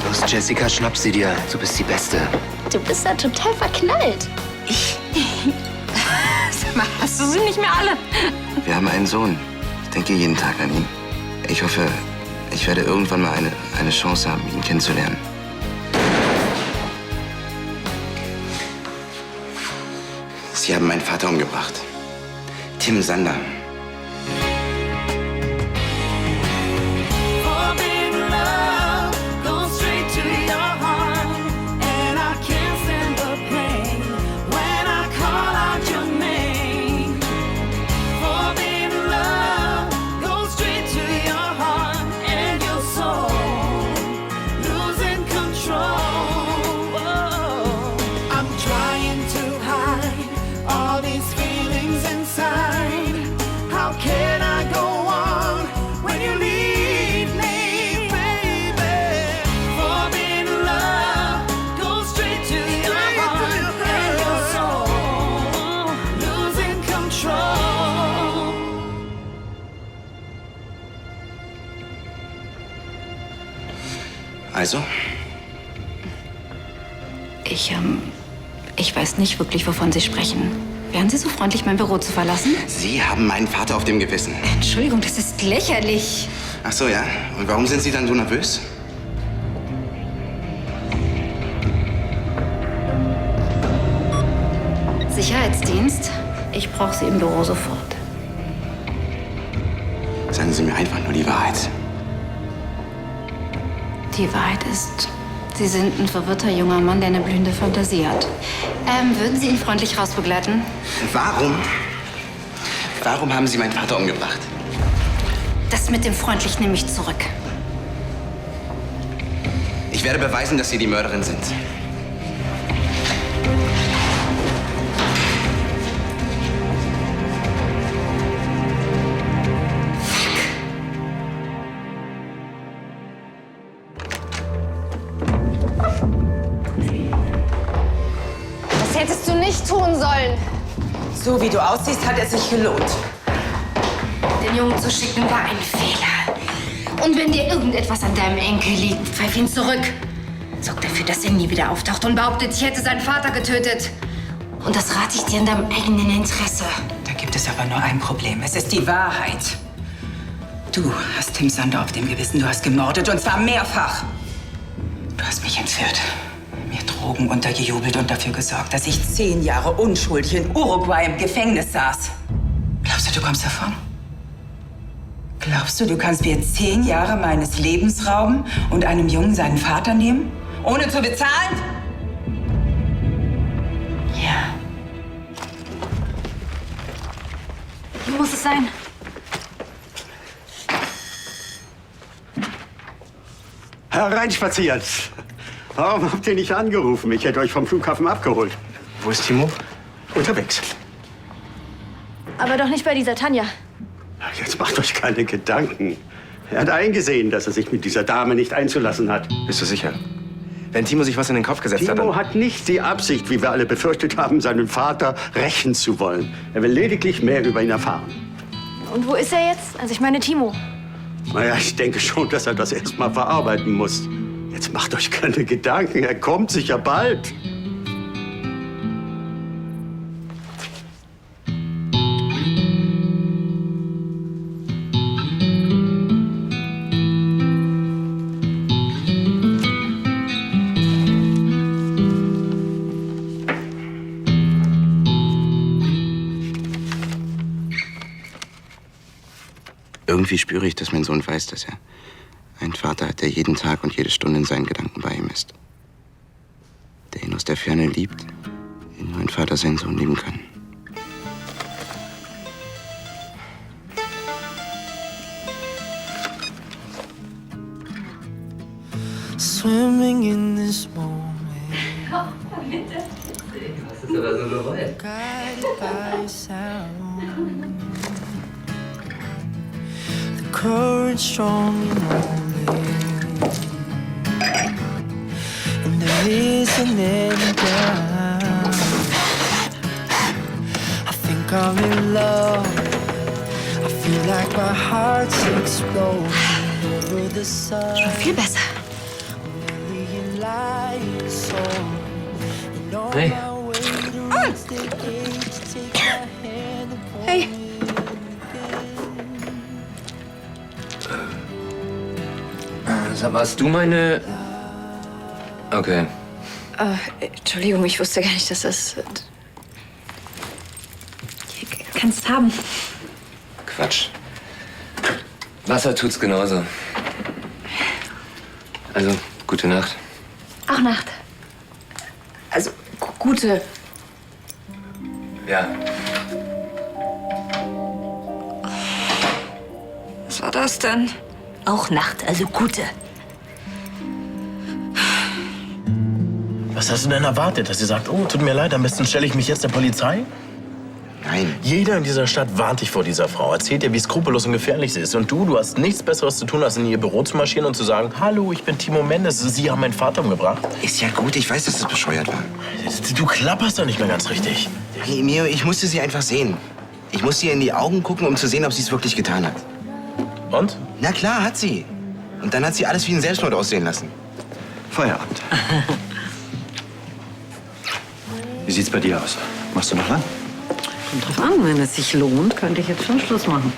Los, Jessica, schnapp sie dir. Du bist die Beste. Du bist ja total verknallt. Ich? Sag mal, hast du sie nicht mehr alle? Wir haben einen Sohn. Ich denke jeden Tag an ihn. Ich hoffe, ich werde irgendwann mal eine Chance haben, ihn kennenzulernen. Sie haben meinen Vater umgebracht. Tim Sander. Also? Ich weiß nicht wirklich, wovon Sie sprechen. Wären Sie so freundlich, mein Büro zu verlassen? Sie haben meinen Vater auf dem Gewissen. Entschuldigung, das ist lächerlich. Ach so, ja. Und warum sind Sie dann so nervös? Sicherheitsdienst? Ich brauche Sie im Büro sofort. Sagen Sie mir einfach nur die Wahrheit. Die Wahrheit ist, Sie sind ein verwirrter junger Mann, der eine blühende Fantasie hat. Würden Sie ihn freundlich rausbegleiten? Warum haben Sie meinen Vater umgebracht? Das mit dem freundlich nehme ich zurück. Ich werde beweisen, dass Sie die Mörderin sind. Das hättest du nicht tun sollen. So wie du aussiehst, hat es sich gelohnt. Den Jungen zu schicken war ein Fehler. Und wenn dir irgendetwas an deinem Enkel liegt, pfeif ihn zurück. Sorg dafür, dass er nie wieder auftaucht und behauptet, ich hätte seinen Vater getötet. Und das rate ich dir in deinem eigenen Interesse. Da gibt es aber nur ein Problem. Es ist die Wahrheit. Du hast Tim Sander auf dem Gewissen. Du hast gemordet, und zwar mehrfach. Du hast mich entführt, mir Drogen untergejubelt und dafür gesorgt, dass ich 10 Jahre unschuldig in Uruguay im Gefängnis saß. Glaubst du, du kommst davon? Glaubst du, du kannst mir 10 Jahre meines Lebens rauben und einem Jungen seinen Vater nehmen, ohne zu bezahlen? Ja. Wie muss es sein? Hereinspaziert. Warum habt ihr nicht angerufen? Ich hätte euch vom Flughafen abgeholt. Wo ist Timo? Unterwegs. Aber doch nicht bei dieser Tanja. Jetzt macht euch keine Gedanken. Er hat eingesehen, dass er sich mit dieser Dame nicht einzulassen hat. Bist du sicher? Wenn Timo sich was in den Kopf gesetzt hat, Timo dann... hat nicht die Absicht, wie wir alle befürchtet haben, seinen Vater rächen zu wollen. Er will lediglich mehr über ihn erfahren. Und wo ist er jetzt? Also ich meine Timo. Naja, ich denke schon, dass er das erst mal verarbeiten muss. Jetzt macht euch keine Gedanken. Er kommt sicher bald. Irgendwie spüre ich, dass mein Sohn weiß, dass er einen Vater hat, der jeden Tag und jede Stunde in seinen Gedanken bei ihm ist. Der ihn aus der Ferne liebt, wie nur ein Vater seinen Sohn lieben kann. Swimming in this moment. Guided by sound. The current strong and rolling. And there isn't any doubt. I think I'm in love. like my heart's exploding over the sun. Schon viel besser. Million lights on. And on Hey. my way to reach the gates, take my hand and point Hey. Sag mal, hast du meine... Okay. Entschuldigung, ich wusste gar nicht, dass das... Hier, kannst haben. Quatsch. Wasser tut's genauso. Also, gute Nacht. Auch Nacht. Also, gute. Ja. Was war das denn? Auch Nacht, also gute. Was hast du denn erwartet? Dass sie sagt, oh, tut mir leid, am besten stelle ich mich jetzt der Polizei? Nein. Jeder in dieser Stadt warnt dich vor dieser Frau. Erzählt dir, wie skrupellos und gefährlich sie ist. Und du hast nichts Besseres zu tun, als in ihr Büro zu marschieren und zu sagen, hallo, ich bin Timo Mendes, Sie haben meinen Vater umgebracht. Ist ja gut, ich weiß, dass das bescheuert war. Du klapperst doch nicht mehr ganz richtig. Hey, Mio, ich musste sie einfach sehen. Ich musste ihr in die Augen gucken, um zu sehen, ob sie es wirklich getan hat. Und? Na klar, hat sie. Und dann hat sie alles wie ein Selbstmord aussehen lassen. Feierabend. Wie sieht's bei dir aus? Machst du noch lang? Kommt drauf an, wenn es sich lohnt, könnte ich jetzt schon Schluss machen.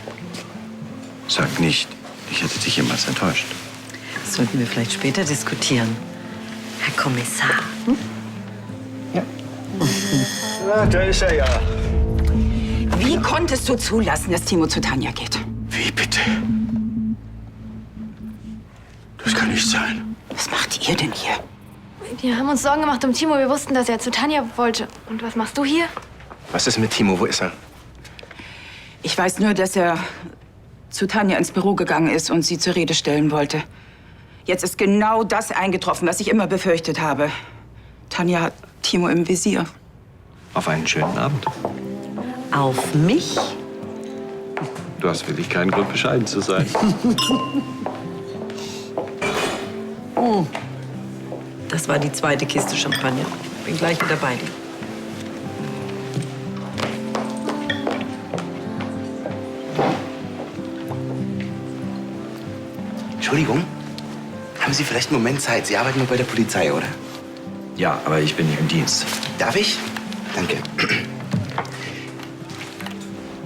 Sag nicht, ich hätte dich jemals enttäuscht. Das sollten wir vielleicht später diskutieren. Herr Kommissar. Ja, da ist er ja. Wie konntest du zulassen, dass Timo zu Tanja geht? Wie bitte? Das kann nicht sein. Was macht ihr denn hier? Wir haben uns Sorgen gemacht um Timo. Wir wussten, dass er zu Tanja wollte. Und was machst du hier? Was ist mit Timo? Wo ist er? Ich weiß nur, dass er zu Tanja ins Büro gegangen ist und sie zur Rede stellen wollte. Jetzt ist genau das eingetroffen, was ich immer befürchtet habe. Tanja hat Timo im Visier. Auf einen schönen Abend. Auf mich? Du hast wirklich keinen Grund, bescheiden zu sein. Das war die zweite Kiste Champagner. Bin gleich wieder bei dir. Entschuldigung, haben Sie vielleicht einen Moment Zeit? Sie arbeiten nur bei der Polizei, oder? Ja, aber ich bin nicht im Dienst. Darf ich? Danke.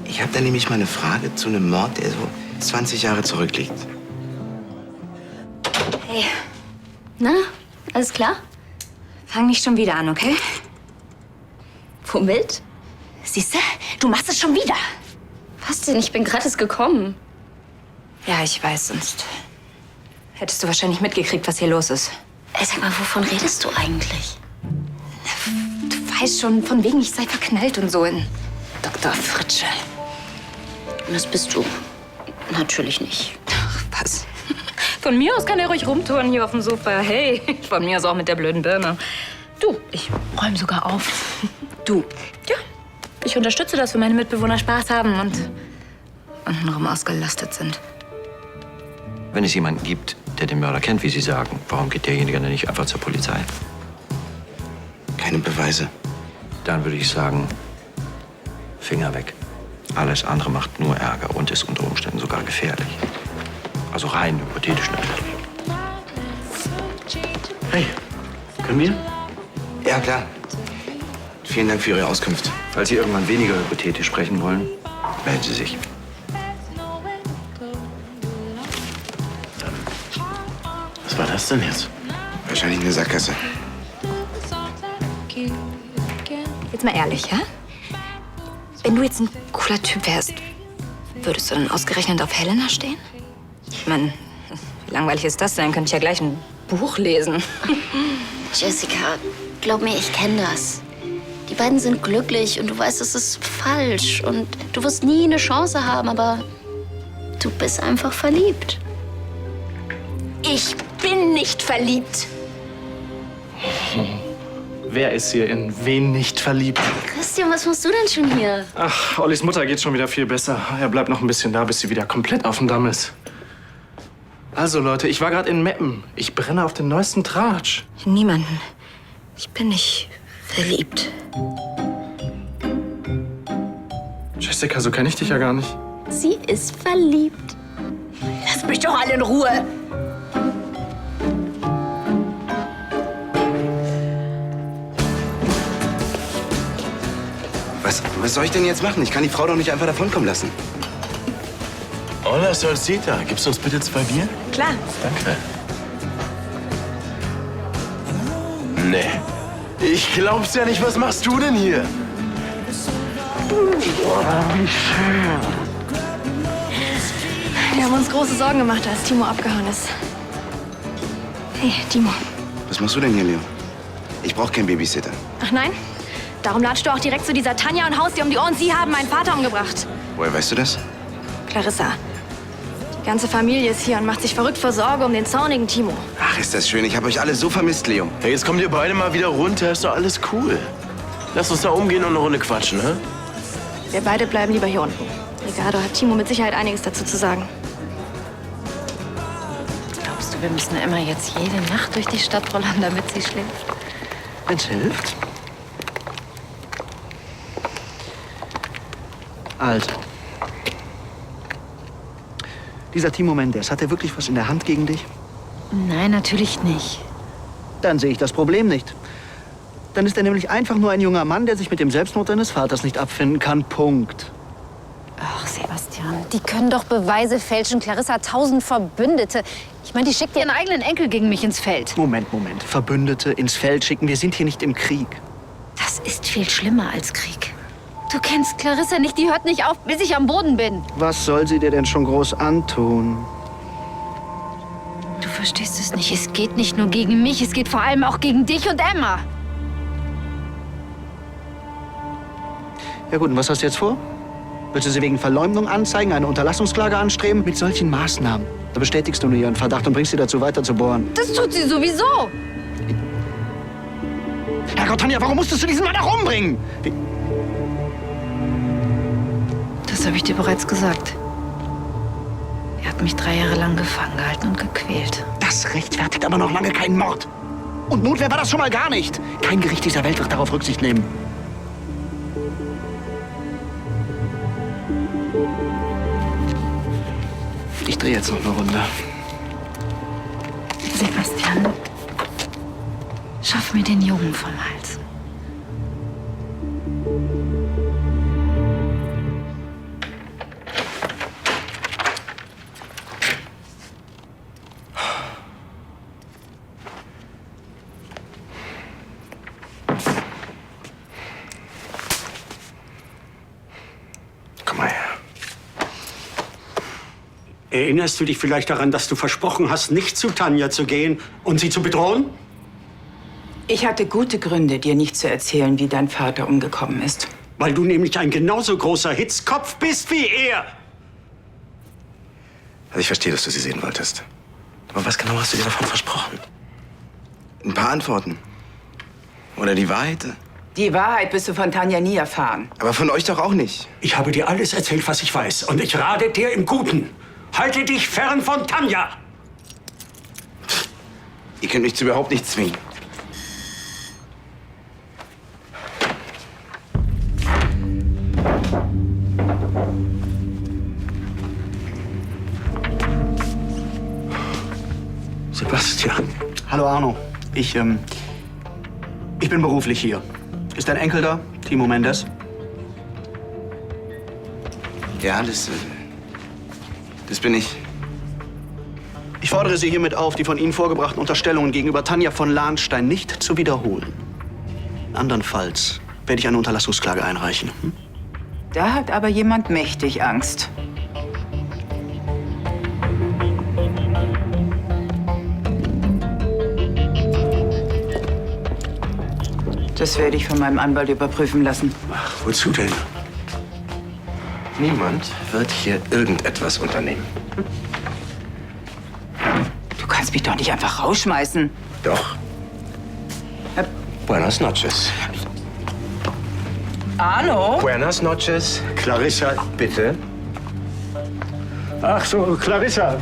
Ich habe da nämlich mal eine Frage zu einem Mord, der so 20 Jahre zurückliegt. Hey. Na, alles klar? Fang nicht schon wieder an, okay? Womit? Siehste, du machst es schon wieder. Was denn? Ich bin gratis gekommen. Ja, ich weiß, sonst hättest du wahrscheinlich mitgekriegt, was hier los ist. Ey, sag mal, wovon redest du eigentlich? Du weißt schon, von wegen ich sei verknallt und so in Dr. Fritsche. Das bist du. Natürlich nicht. Ach, was? Von mir aus kann er ruhig rumtouren hier auf dem Sofa. Hey, von mir aus auch mit der blöden Birne. Du, ich räume sogar auf. Du, Ja, ich unterstütze das, wenn meine Mitbewohner Spaß haben und untenrum ausgelastet sind. Wenn es jemanden gibt, der den Mörder kennt, wie Sie sagen, warum geht derjenige dann nicht einfach zur Polizei? Keine Beweise. Dann würde ich sagen, Finger weg. Alles andere macht nur Ärger und ist unter Umständen sogar gefährlich. Also rein hypothetisch natürlich. Hey, können wir? Ja, klar. Vielen Dank für Ihre Auskunft. Falls Sie irgendwann weniger hypothetisch sprechen wollen, melden Sie sich. Was war das denn jetzt? Wahrscheinlich eine Sackgasse. Jetzt mal ehrlich, ja? Wenn du jetzt ein cooler Typ wärst, würdest du dann ausgerechnet auf Helena stehen? Ich meine, wie langweilig ist das denn? Könnte ich ja gleich ein Buch lesen. Jessica, glaub mir, ich kenne das. Die beiden sind glücklich und du weißt, es ist falsch. Und du wirst nie eine Chance haben, aber du bist einfach verliebt. Ich bin nicht verliebt. Wer ist hier in wen nicht verliebt? Christian, was machst du denn schon hier? Ach, Ollis Mutter geht schon wieder viel besser. Er bleibt noch ein bisschen da, bis sie wieder komplett auf dem Damm ist. Also Leute, ich war gerade in Meppen. Ich brenne auf den neuesten Tratsch. Niemanden. Ich bin nicht verliebt. Jessica, so kenne ich dich ja gar nicht. Sie ist verliebt. Lasst mich doch alle in Ruhe. Was soll ich denn jetzt machen? Ich kann die Frau doch nicht einfach davonkommen lassen. Hola, Solcita. Gibst du uns bitte 2 Bier? Klar. Danke. Nee. Ich glaub's ja nicht. Was machst du denn hier? Wie schön. Wir haben uns große Sorgen gemacht, als Timo abgehauen ist. Hey, Timo. Was machst du denn hier, Leo? Ich brauche keinen Babysitter. Ach nein? Darum latschst du auch direkt zu dieser Tanja und haust dir um die Ohren. Sie haben meinen Vater umgebracht. Woher weißt du das? Clarissa. Die ganze Familie ist hier und macht sich verrückt vor Sorge um den zornigen Timo. Ach, ist das schön. Ich habe euch alle so vermisst, Leo. Hey, jetzt kommt ihr beide mal wieder runter. Ist doch alles cool. Lass uns da umgehen und eine Runde quatschen, ne? Wir beide bleiben lieber hier unten. Ricardo hat Timo mit Sicherheit einiges dazu zu sagen. Glaubst du, wir müssen Emma jetzt jede Nacht durch die Stadt rollern, damit sie schläft? Wenn's hilft. Also. Dieser Timo Mendes, hat er wirklich was in der Hand gegen dich? Nein, natürlich nicht. Dann sehe ich das Problem nicht. Dann ist er nämlich einfach nur ein junger Mann, der sich mit dem Selbstmord seines Vaters nicht abfinden kann. Punkt. Ach, Sebastian, die können doch Beweise fälschen. Clarissa hat 1000 Verbündete. Ich meine, die schickt ihren eigenen Enkel gegen mich ins Feld. Moment. Verbündete ins Feld schicken. Wir sind hier nicht im Krieg. Das ist viel schlimmer als Krieg. Du kennst Clarissa nicht, die hört nicht auf, bis ich am Boden bin. Was soll sie dir denn schon groß antun? Du verstehst es nicht. Es geht nicht nur gegen mich, es geht vor allem auch gegen dich und Emma. Ja gut, und was hast du jetzt vor? Willst du sie wegen Verleumdung anzeigen, eine Unterlassungsklage anstreben? Mit solchen Maßnahmen, da bestätigst du nur ihren Verdacht und bringst sie dazu weiter zu bohren. Das tut sie sowieso. Herrgott, Tanja, warum musstest du diesen Mann auch umbringen? Das habe ich dir bereits gesagt. Er hat mich 3 Jahre lang gefangen gehalten und gequält. Das rechtfertigt aber noch lange keinen Mord. Und Notwehr war das schon mal gar nicht. Kein Gericht dieser Welt wird darauf Rücksicht nehmen. Ich drehe jetzt noch eine Runde. Sebastian, schaff mir den Jungen vom Hals. Komm mal her. Erinnerst du dich vielleicht daran, dass du versprochen hast, nicht zu Tanja zu gehen und sie zu bedrohen? Ich hatte gute Gründe, dir nicht zu erzählen, wie dein Vater umgekommen ist. Weil du nämlich ein genauso großer Hitzkopf bist wie er. Also ich verstehe, dass du sie sehen wolltest. Aber was genau hast du dir davon versprochen? Ein paar Antworten. Oder die Wahrheit. Die Wahrheit wirst du von Tanja nie erfahren. Aber von euch doch auch nicht. Ich habe dir alles erzählt, was ich weiß. Und ich rate dir im Guten. Halte dich fern von Tanja. Ihr könnt mich zu überhaupt nichts zwingen. Sebastian. Hallo Arno. Ich bin beruflich hier. Ist dein Enkel da, Timo Mendes? Ja, das bin ich. Ich fordere Sie hiermit auf, die von Ihnen vorgebrachten Unterstellungen gegenüber Tanja von Lahnstein nicht zu wiederholen. Andernfalls werde ich eine Unterlassungsklage einreichen. Da hat aber jemand mächtig Angst. Das werde ich von meinem Anwalt überprüfen lassen. Ach, wozu denn? Niemand wird hier irgendetwas unternehmen. Du kannst mich doch nicht einfach rausschmeißen. Doch. Buenas noches. Arno? Buenas noches. Clarissa. Bitte. Ach so, Clarissa.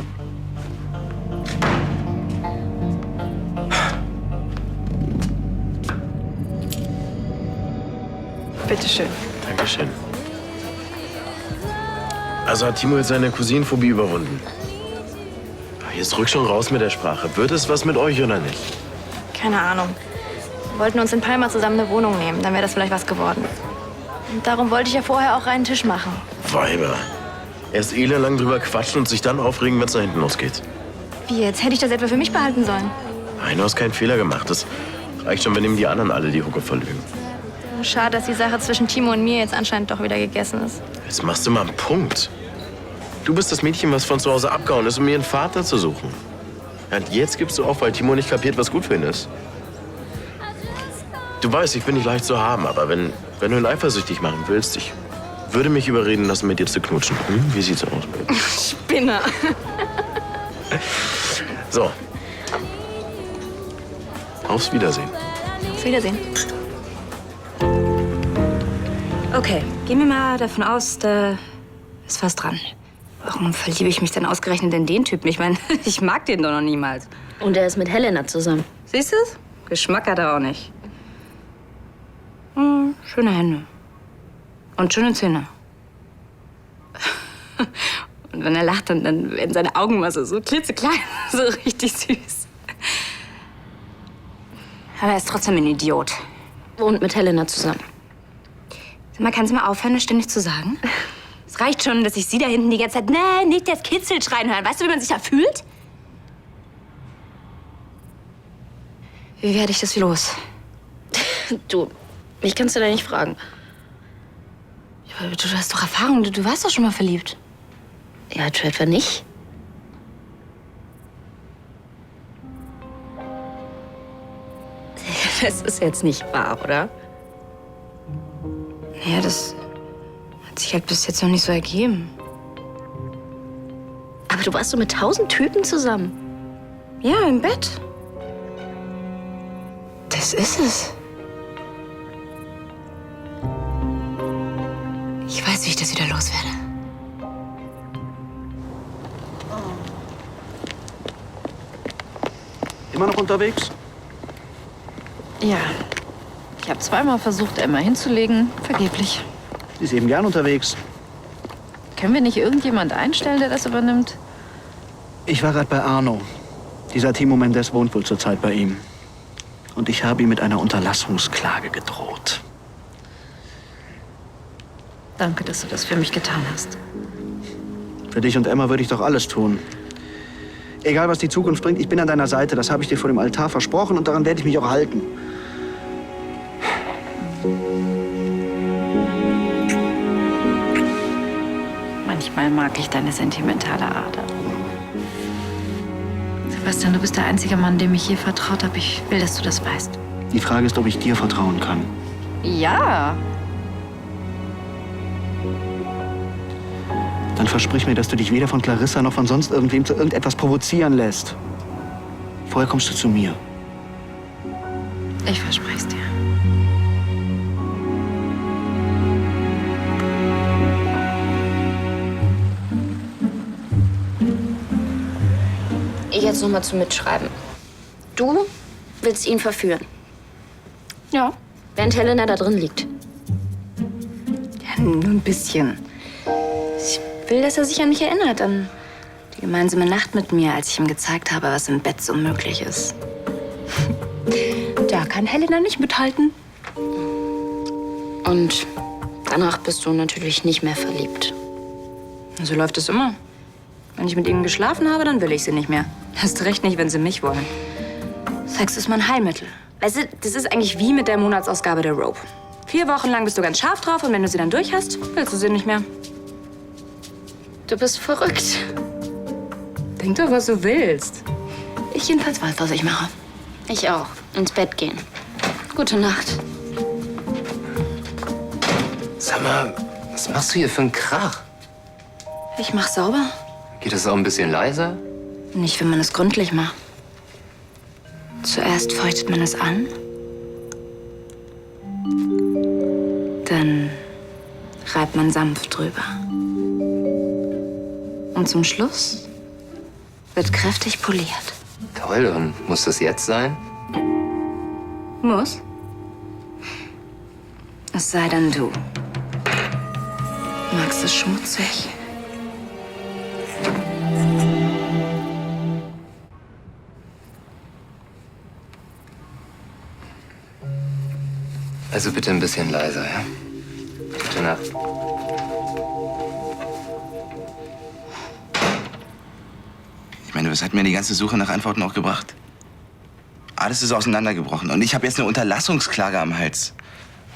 Bitte schön. Dankeschön. Also hat Timo jetzt seine Cousinenphobie überwunden. Jetzt rück schon raus mit der Sprache. Wird es was mit euch oder nicht? Keine Ahnung. Wir wollten uns in Palma zusammen eine Wohnung nehmen, dann wäre das vielleicht was geworden. Und darum wollte ich ja vorher auch reinen Tisch machen. Weiber. Erst elendlang drüber quatschen und sich dann aufregen, wenn es nach hinten losgeht. Wie jetzt? Hätte ich das etwa für mich behalten sollen? Nein, du hast keinen Fehler gemacht. Das reicht schon, wenn ihm die anderen alle die Hucke verlügen. Schade, dass die Sache zwischen Timo und mir jetzt anscheinend doch wieder gegessen ist. Jetzt machst du mal einen Punkt. Du bist das Mädchen, was von zu Hause abgehauen ist, um ihren Vater zu suchen. Ja, und jetzt gibst du auf, weil Timo nicht kapiert, was gut für ihn ist. Du weißt, ich bin nicht leicht zu haben, aber wenn du ihn eifersüchtig machen willst, ich würde mich überreden lassen, mit dir zu knutschen. Hm? Wie sieht's aus? Spinner. So. Aufs Wiedersehen. Auf Wiedersehen. Okay, gehen wir mal davon aus, da ist was dran. Warum verliebe ich mich denn ausgerechnet in den Typen? Ich meine, ich mag den doch noch niemals. Und er ist mit Helena zusammen. Siehst du's? Geschmack hat er auch nicht. Schöne Hände. Und schöne Zähne. Und wenn er lacht, dann werden seine Augen mal so klitzeklein, so richtig süß. Aber er ist trotzdem ein Idiot. Wohnt mit Helena zusammen. Sag mal, kannst du mal aufhören, das ständig zu sagen? Es reicht schon, dass ich sie da hinten die ganze Zeit, nee, nicht das Kitzel schreien hören. Weißt du, wie man sich da fühlt? Wie werde ich das los? Du, mich kannst du da nicht fragen. Ja, du hast doch Erfahrung, du warst doch schon mal verliebt. Ja, du etwa nicht? Das ist jetzt nicht wahr, oder? Ja, das hat sich halt bis jetzt noch nicht so ergeben. Aber du warst so mit 1000 Typen zusammen. Ja, im Bett. Das ist es. Ich weiß, wie ich das wieder loswerde. Immer noch unterwegs? Ja. Ich habe zweimal versucht, Emma hinzulegen. Vergeblich. Sie ist eben gern unterwegs. Können wir nicht irgendjemand einstellen, der das übernimmt? Ich war gerade bei Arno. Dieser Timo Mendes wohnt wohl zurzeit bei ihm. Und ich habe ihm mit einer Unterlassungsklage gedroht. Danke, dass du das für mich getan hast. Für dich und Emma würde ich doch alles tun. Egal, was die Zukunft bringt, ich bin an deiner Seite. Das habe ich dir vor dem Altar versprochen und daran werde ich mich auch halten. Manchmal mag ich deine sentimentale Ader. Sebastian, du bist der einzige Mann, dem ich je vertraut habe. Ich will, dass du das weißt. Die Frage ist, ob ich dir vertrauen kann. Ja. Dann versprich mir, dass du dich weder von Clarissa noch von sonst irgendwem zu irgendetwas provozieren lässt. Vorher kommst du zu mir. Ich verspreche es dir. Jetzt noch mal zum Mitschreiben. Du willst ihn verführen. Ja. Während Helena da drin liegt. Ja, nur ein bisschen. Ich will, dass er sich an mich erinnert, an die gemeinsame Nacht mit mir, als ich ihm gezeigt habe, was im Bett so möglich ist. Da kann Helena nicht mithalten. Und danach bist du natürlich nicht mehr verliebt. So läuft es immer. Wenn ich mit ihnen geschlafen habe, dann will ich sie nicht mehr. Erst recht nicht, wenn sie mich wollen. Sex ist mein Heilmittel. Weißt du, das ist eigentlich wie mit der Monatsausgabe der Rope. 4 Wochen lang bist du ganz scharf drauf und wenn du sie dann durch hast, willst du sie nicht mehr. Du bist verrückt. Denk doch, was du willst. Ich jedenfalls weiß, was ich mache. Ich auch. Ins Bett gehen. Gute Nacht. Sag mal, was machst du hier für einen Krach? Ich mach sauber. Geht das auch ein bisschen leiser? Nicht, wenn man es gründlich macht. Zuerst feuchtet man es an. Dann reibt man sanft drüber. Und zum Schluss wird kräftig poliert. Toll, und muss das jetzt sein? Muss. Es sei denn, du magst es schmutzig. Also bitte ein bisschen leiser, ja? Gute Nacht. Ich meine, was hat mir die ganze Suche nach Antworten auch gebracht? Alles ist auseinandergebrochen und ich habe jetzt eine Unterlassungsklage am Hals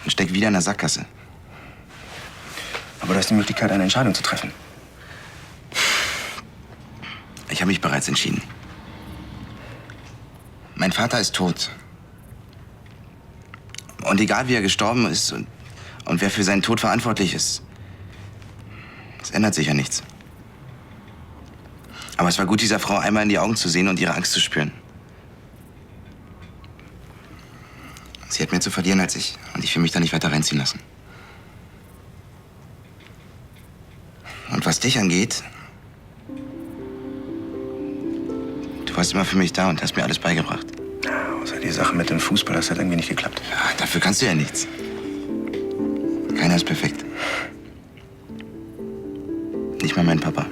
und steck wieder in der Sackgasse. Aber du hast die Möglichkeit, eine Entscheidung zu treffen. Ich habe mich bereits entschieden. Mein Vater ist tot. Und egal wie er gestorben ist und wer für seinen Tod verantwortlich ist, es ändert sich ja nichts. Aber es war gut, dieser Frau einmal in die Augen zu sehen und ihre Angst zu spüren. Sie hat mehr zu verlieren als ich und ich will mich da nicht weiter reinziehen lassen. Und was dich angeht, du warst immer für mich da und hast mir alles beigebracht. Ja, außer die Sache mit dem Fußball, das hat irgendwie nicht geklappt. Ja, dafür kannst du ja nichts. Keiner ist perfekt. Nicht mal mein Papa.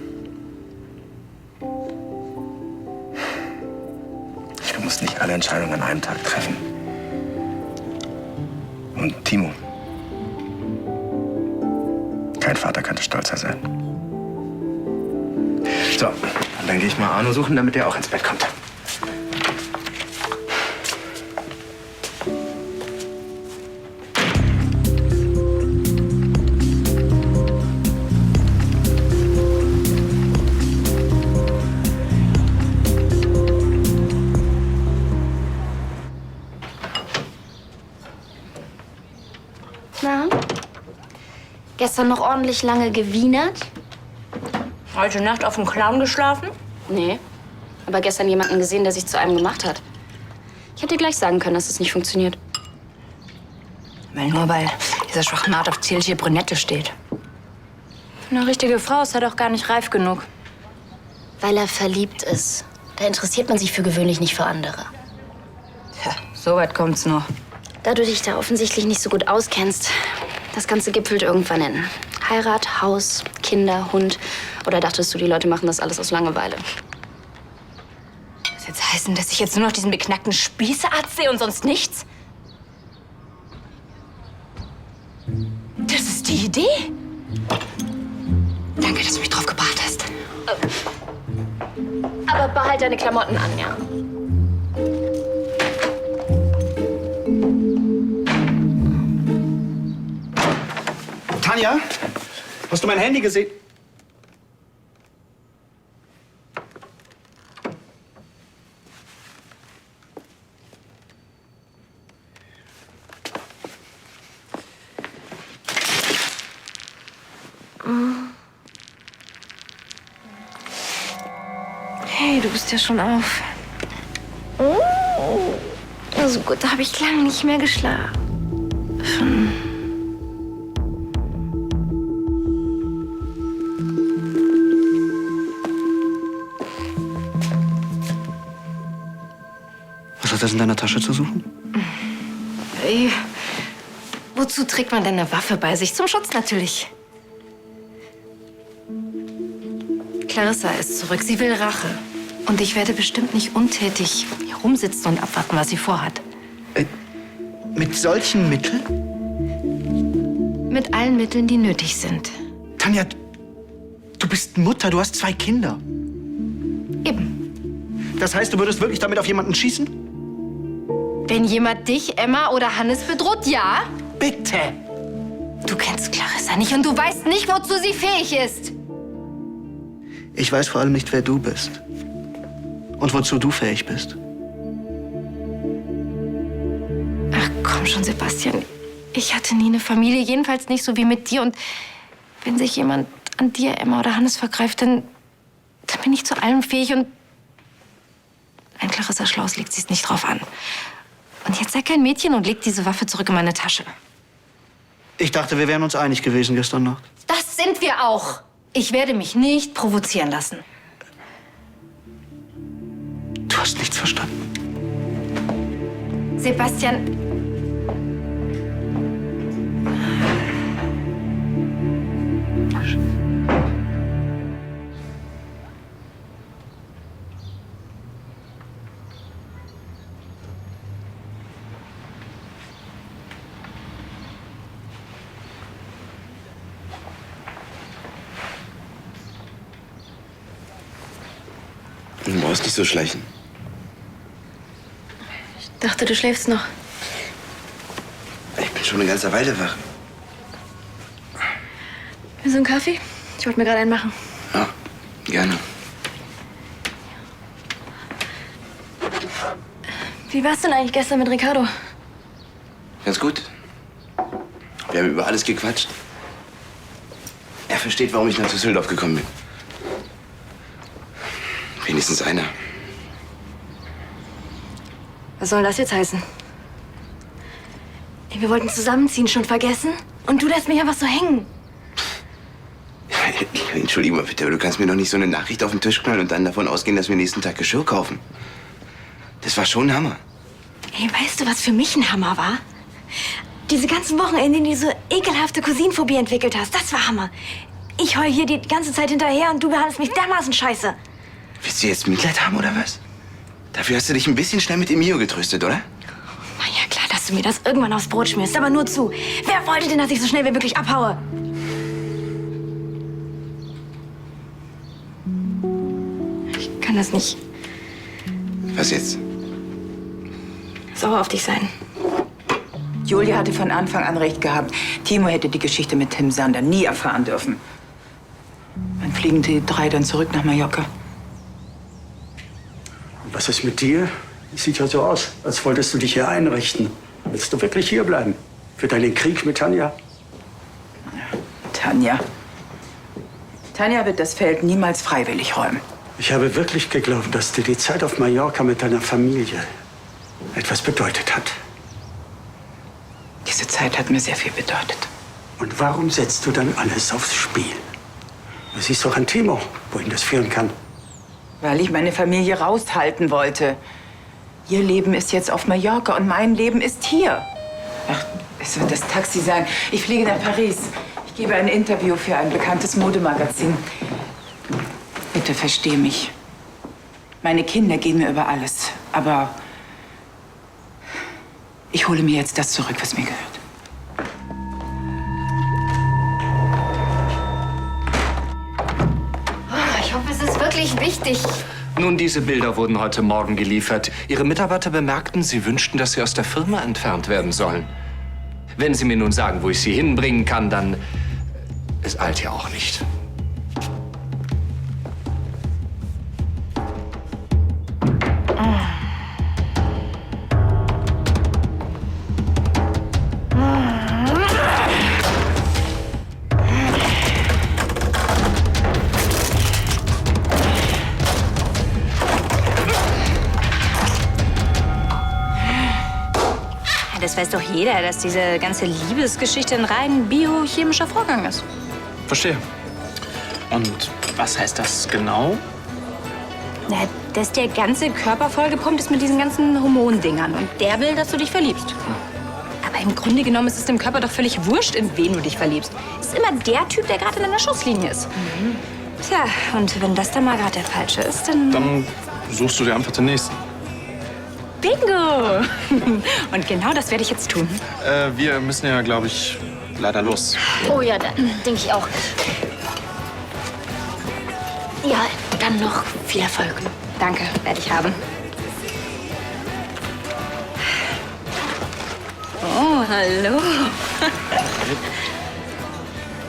Du musst nicht alle Entscheidungen an einem Tag treffen. Und Timo, kein Vater könnte stolzer sein. So, dann gehe ich mal Arno suchen, damit er auch ins Bett kommt. Na? Gestern noch ordentlich lange gewienert? Heute Nacht auf dem Clown geschlafen? Nee. Aber gestern jemanden gesehen, der sich zu einem gemacht hat. Ich hätte dir gleich sagen können, dass es nicht funktioniert. Nur weil dieser Schwachmat auf zierliche Brünette steht. Eine richtige Frau ist ja doch gar nicht reif genug. Weil er verliebt ist. Da interessiert man sich für gewöhnlich nicht für andere. Tja, so weit kommt's noch. Da du dich da offensichtlich nicht so gut auskennst, das Ganze gipfelt irgendwann in Heirat, Haus, Kinder, Hund. Oder dachtest du, die Leute machen das alles aus Langeweile? Das jetzt heißen, dass ich jetzt nur noch diesen beknackten Spießearzt sehe und sonst nichts? Das ist die Idee? Danke, dass du mich drauf gebracht hast. Aber behalt deine Klamotten an, ja? Tanja, hast du mein Handy gesehen? Hey, du bist ja schon auf. Also gut, da habe ich lange nicht mehr geschlafen. Was hat das in deiner Tasche zu suchen? Wozu trägt man denn eine Waffe bei sich? Zum Schutz natürlich. Clarissa ist zurück. Sie will Rache. Und ich werde bestimmt nicht untätig hier rumsitzen und abwarten, was sie vorhat. Mit solchen Mitteln? Mit allen Mitteln, die nötig sind. Tanja, du bist Mutter, du hast 2 Kinder. Eben. Das heißt, du würdest wirklich damit auf jemanden schießen? Wenn jemand dich, Emma oder Hannes bedroht, ja? Bitte. Du kennst Clarissa nicht und du weißt nicht, wozu sie fähig ist. Ich weiß vor allem nicht, wer du bist. Und wozu du fähig bist. Ach komm schon, Sebastian. Ich hatte nie eine Familie, jedenfalls nicht so wie mit dir. Und wenn sich jemand an dir, Emma oder Hannes vergreift, dann bin ich zu allem fähig. Und wenn Clarissa schlau ist, legt sie es nicht drauf an. Und jetzt sei kein Mädchen und leg diese Waffe zurück in meine Tasche. Ich dachte, wir wären uns einig gewesen gestern Nacht. Das sind wir auch. Ich werde mich nicht provozieren lassen. Du hast nichts verstanden. Sebastian, brauchst nicht so schleichen. Ich dachte, du schläfst noch. Ich bin schon eine ganze Weile wach. Willst du einen Kaffee? Ich wollte mir gerade einen machen. Ja, gerne. Wie war's denn eigentlich gestern mit Ricardo? Ganz gut. Wir haben über alles gequatscht. Er versteht, warum ich nach Düsseldorf gekommen bin. Wenigstens einer. Was soll das jetzt heißen? Wir wollten zusammenziehen, schon vergessen? Und du lässt mich einfach so hängen. Entschuldigung mal bitte, aber du kannst mir doch nicht so eine Nachricht auf den Tisch knallen und dann davon ausgehen, dass wir nächsten Tag Geschirr kaufen. Das war schon ein Hammer. Ey, weißt du, was für mich ein Hammer war? Diese ganzen Wochen, in denen du so ekelhafte Cousinenphobie entwickelt hast, das war Hammer. Ich heul hier die ganze Zeit hinterher und du behandelst mich dermaßen scheiße. Willst du jetzt Mitleid haben, oder was? Dafür hast du dich ein bisschen schnell mit Emilio getröstet, oder? Na ja, klar, dass du mir das irgendwann aufs Brot schmierst, aber nur zu. Wer wollte denn, dass ich so schnell wie möglich abhaue? Ich kann das nicht Was jetzt? sauer auf dich sein. Julia hatte von Anfang an recht gehabt. Timo hätte die Geschichte mit Tim Sander nie erfahren dürfen. Wann fliegen die drei dann zurück nach Mallorca? Was ist mit dir? Sieht ja so aus, als wolltest du dich hier einrichten. Willst du wirklich hier bleiben? Für deinen Krieg mit Tanja? Tanja. Tanja wird das Feld niemals freiwillig räumen. Ich habe wirklich geglaubt, dass dir die Zeit auf Mallorca mit deiner Familie etwas bedeutet hat. Diese Zeit hat mir sehr viel bedeutet. Und warum setzt du dann alles aufs Spiel? Du siehst doch an Timo, wohin das führen kann. Weil ich meine Familie raushalten wollte. Ihr Leben ist jetzt auf Mallorca und mein Leben ist hier. Ach, es wird das Taxi sein. Ich fliege nach Paris. Ich gebe ein Interview für ein bekanntes Modemagazin. Bitte versteh mich. Meine Kinder gehen mir über alles. Aber ich hole mir jetzt das zurück, was mir gehört. Ich hoffe, es ist wirklich wichtig. Nun, diese Bilder wurden heute Morgen geliefert. Ihre Mitarbeiter bemerkten, Sie wünschten, dass sie aus der Firma entfernt werden sollen. Wenn Sie mir nun sagen, wo ich sie hinbringen kann, dann... Es eilt ja auch nicht. Das weiß doch jeder, dass diese ganze Liebesgeschichte ein rein biochemischer Vorgang ist. Verstehe. Und was heißt das genau? Na, dass der ganze Körper vollgepumpt ist mit diesen ganzen Hormondingern. Und der will, dass du dich verliebst. Aber im Grunde genommen ist es dem Körper doch völlig wurscht, in wen du dich verliebst. Es ist immer der Typ, der gerade in deiner Schusslinie ist. Tja, und wenn das dann mal gerade der Falsche ist, dann... Dann suchst du dir einfach den nächsten. Bingo! Und genau das werde ich jetzt tun. Wir müssen ja, glaube ich, leider los. Oh ja, da denke ich auch. Ja, dann noch viel Erfolg. Danke, werde ich haben. Oh, hallo.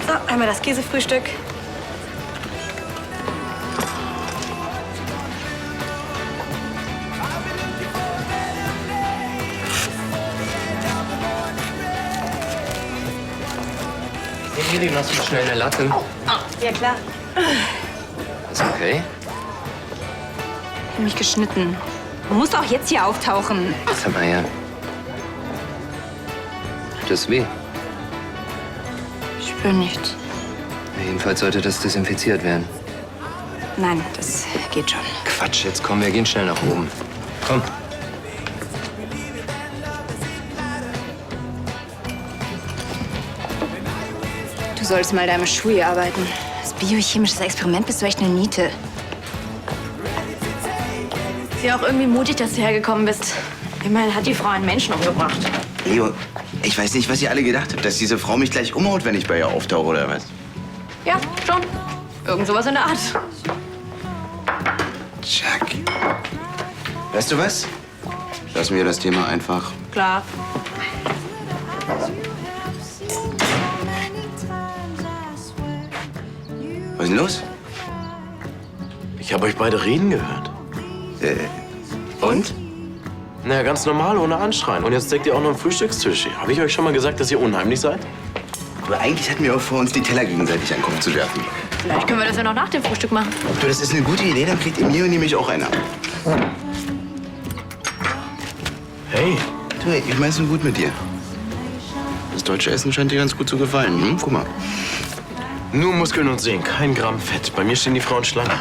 So, einmal das Käsefrühstück. Hey, machst du schnell eine Latte? Ja, klar. Ist okay? Ich hab mich geschnitten. Du musst auch jetzt hier auftauchen. Sag mal her. Tut das weh? Ich spüre nichts. Jedenfalls sollte das desinfiziert werden. Nein, das geht schon. Quatsch, jetzt komm, wir gehen schnell nach oben. Komm. Du solltest mal deine Schuhe arbeiten. Das biochemisches Experiment bist du echt eine Niete. Ist ja auch irgendwie mutig, dass du hergekommen bist. Immerhin hat die Frau einen Menschen umgebracht. Leo, ich weiß nicht, was ihr alle gedacht habt, dass diese Frau mich gleich umhaut, wenn ich bei ihr auftauche, oder was? Ja, schon. Irgend sowas in der Art. Jack. Weißt du was? Lassen wir das Thema einfach. Klar. Was ist denn los? Ich habe euch beide reden gehört. Und? Na ja, ganz normal, ohne Anschreien. Und jetzt deckt ihr auch noch am Frühstückstisch. Habe ich euch schon mal gesagt, dass ihr unheimlich seid? Aber eigentlich hatten wir auch vor, uns die Teller gegenseitig an den Kopf zu werfen. Vielleicht können wir das ja noch nach dem Frühstück machen. Du, das ist eine gute Idee, dann kriegt ihr mir und nämlich auch einer. Hey. Du, ich mein's nur gut mit dir. Das deutsche Essen scheint dir ganz gut zu gefallen. Hm? Guck mal. Nur Muskeln und Sehen, kein Gramm Fett. Bei mir stehen die Frauen Schlange.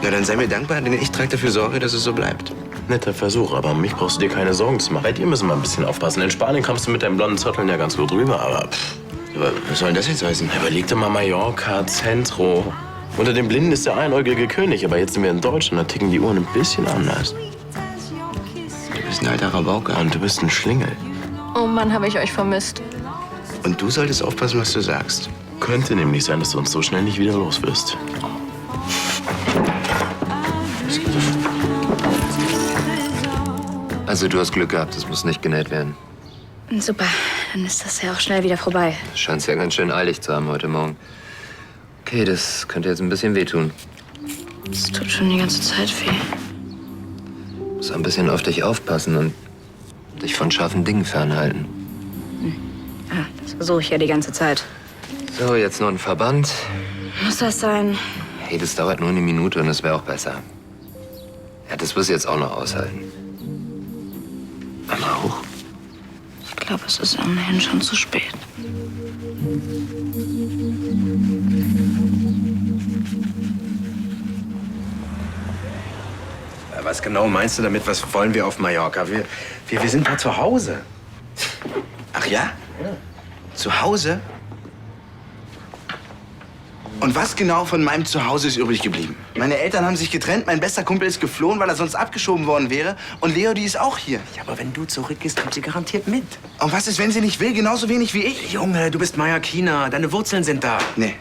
Na, dann sei mir dankbar, denn ich trage dafür Sorge, dass es so bleibt. Netter Versuch, aber um mich brauchst du dir keine Sorgen zu machen. Bei dir müssen wir ein bisschen aufpassen. In Spanien kommst du mit deinen blonden Zotteln ja ganz gut rüber, aber Aber was soll denn das jetzt heißen? Überleg dir mal Mallorca, Centro. Unter den Blinden ist der einäugige König, aber jetzt sind wir in Deutschland, da ticken die Uhren ein bisschen anders. Du bist ein alter Rabauke. Und du bist ein Schlingel. Oh Mann, habe ich euch vermisst. Und du solltest aufpassen, was du sagst. Könnte nämlich sein, dass du uns so schnell nicht wieder los wirst. Also du hast Glück gehabt, es muss nicht genäht werden. Super, dann ist das ja auch schnell wieder vorbei. Scheint's ja ganz schön eilig zu haben heute Morgen. Okay, das könnte jetzt ein bisschen wehtun. Es tut schon die ganze Zeit weh. Muss ein bisschen auf dich aufpassen und dich von scharfen Dingen fernhalten. Ja, das versuche ich ja die ganze Zeit. So, jetzt noch ein Verband. Muss das sein? Hey, das dauert nur eine Minute und es wäre auch besser. Ja, das wirst du jetzt auch noch aushalten. Einmal hoch. Ich glaube, es ist immerhin schon zu spät. Was genau meinst du damit? Was wollen wir auf Mallorca? Wir sind da zu Hause. Ach ja? Zu Hause? Und was genau von meinem Zuhause ist übrig geblieben? Meine Eltern haben sich getrennt, mein bester Kumpel ist geflohen, weil er sonst abgeschoben worden wäre. Und Leo, die ist auch hier. Ja, aber wenn du zurückgehst, kommt sie garantiert mit. Und was ist, wenn sie nicht will? Genauso wenig wie ich? Junge, du bist Mallorquiner. Deine Wurzeln sind da. Nee.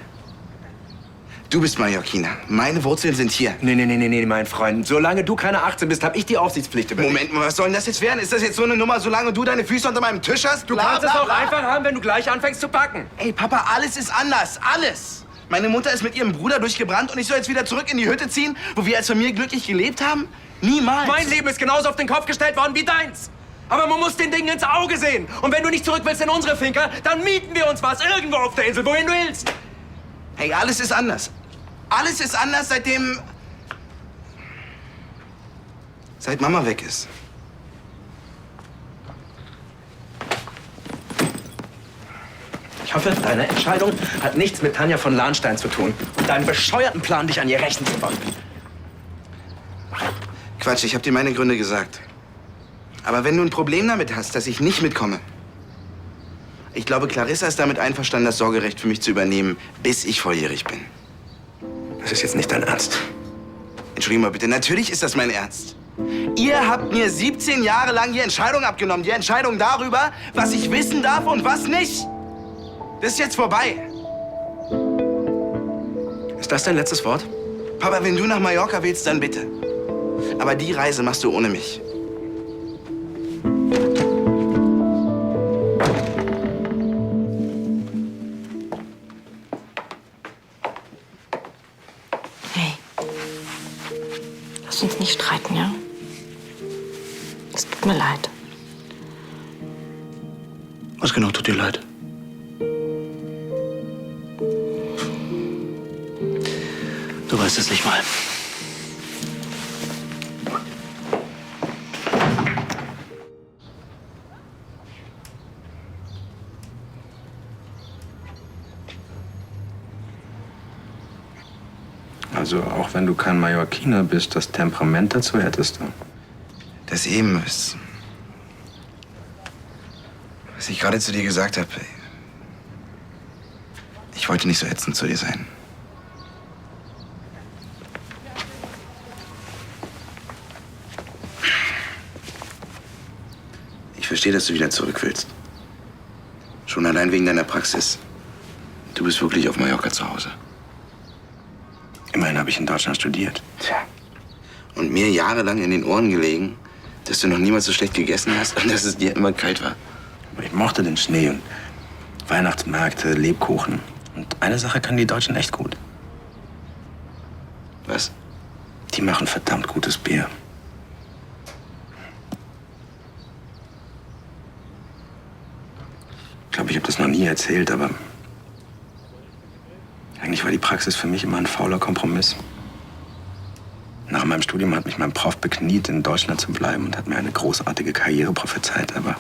Du bist Mallorquiner. Meine Wurzeln sind hier. Nee, mein Freund. Solange du keine 18 bist, habe ich die Aufsichtspflicht über dich. Moment mal, was soll denn das jetzt werden? Ist das jetzt so eine Nummer, solange du deine Füße unter meinem Tisch hast? Du kannst es auch einfach haben, wenn du gleich anfängst zu packen. Ey, Papa, alles ist anders. Alles. Meine Mutter ist mit ihrem Bruder durchgebrannt und ich soll jetzt wieder zurück in die Hütte ziehen, wo wir als Familie glücklich gelebt haben? Niemals. Mein Leben ist genauso auf den Kopf gestellt worden wie deins. Aber man muss den Dingen ins Auge sehen. Und wenn du nicht zurück willst in unsere Finca, dann mieten wir uns was irgendwo auf der Insel, wohin du willst. Hey, alles ist anders. Alles ist anders, seit Mama weg ist. Ich hoffe, deine Entscheidung hat nichts mit Tanja von Lahnstein zu tun. Und deinen bescheuerten Plan, dich an ihr rächen zu wollen. Quatsch, ich hab dir meine Gründe gesagt. Aber wenn du ein Problem damit hast, dass ich nicht mitkomme. Ich glaube, Clarissa ist damit einverstanden, das Sorgerecht für mich zu übernehmen, bis ich volljährig bin. Das ist jetzt nicht dein Ernst. Entschuldigung mal bitte, natürlich ist das mein Ernst. Ihr habt mir 17 Jahre lang die Entscheidung abgenommen. Die Entscheidung darüber, was ich wissen darf und was nicht. Das ist jetzt vorbei. Ist das dein letztes Wort? Papa, wenn du nach Mallorca willst, dann bitte. Aber die Reise machst du ohne mich. Hey, lass uns nicht streiten, ja? Es tut mir leid. Was genau tut dir leid? Du weißt es nicht mal. Also auch wenn du kein Mallorquiner bist, das Temperament dazu hättest du. Das eben ist, was ich gerade zu dir gesagt habe. Ich wollte nicht so ätzend zu dir sein. Ich verstehe, dass du wieder zurück willst. Schon allein wegen deiner Praxis. Du bist wirklich auf Mallorca zu Hause. Immerhin habe ich in Deutschland studiert. Tja. und mir jahrelang in den Ohren gelegen, dass du noch niemals so schlecht gegessen hast und dass es dir immer kalt war. Ich mochte den Schnee und Weihnachtsmärkte, Lebkuchen. Und eine Sache können die Deutschen echt gut. Was? Die machen verdammt gutes Bier. Ich glaube, ich habe das noch nie erzählt, aber eigentlich war die Praxis für mich immer ein fauler Kompromiss. Nach meinem Studium hat mich mein Prof bekniet, in Deutschland zu bleiben und hat mir eine großartige Karriere prophezeit, aber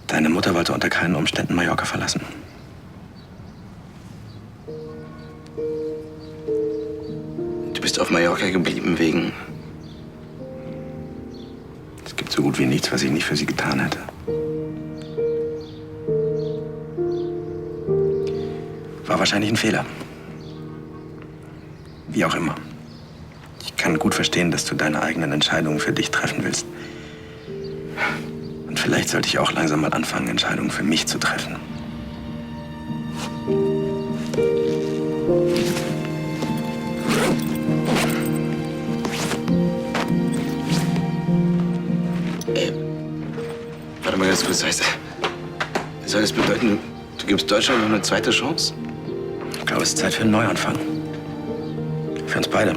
deine Mutter wollte unter keinen Umständen Mallorca verlassen. Du bist auf Mallorca geblieben wegen... Es gibt so gut wie nichts, was ich nicht für sie getan hätte. War wahrscheinlich ein Fehler. Wie auch immer. Ich kann gut verstehen, dass du deine eigenen Entscheidungen für dich treffen willst. Und vielleicht sollte ich auch langsam mal anfangen, Entscheidungen für mich zu treffen. Warte mal ganz kurz, soll das bedeuten, du gibst Deutschland noch eine zweite Chance? Ich glaube, es ist Zeit für einen Neuanfang. Für uns beide.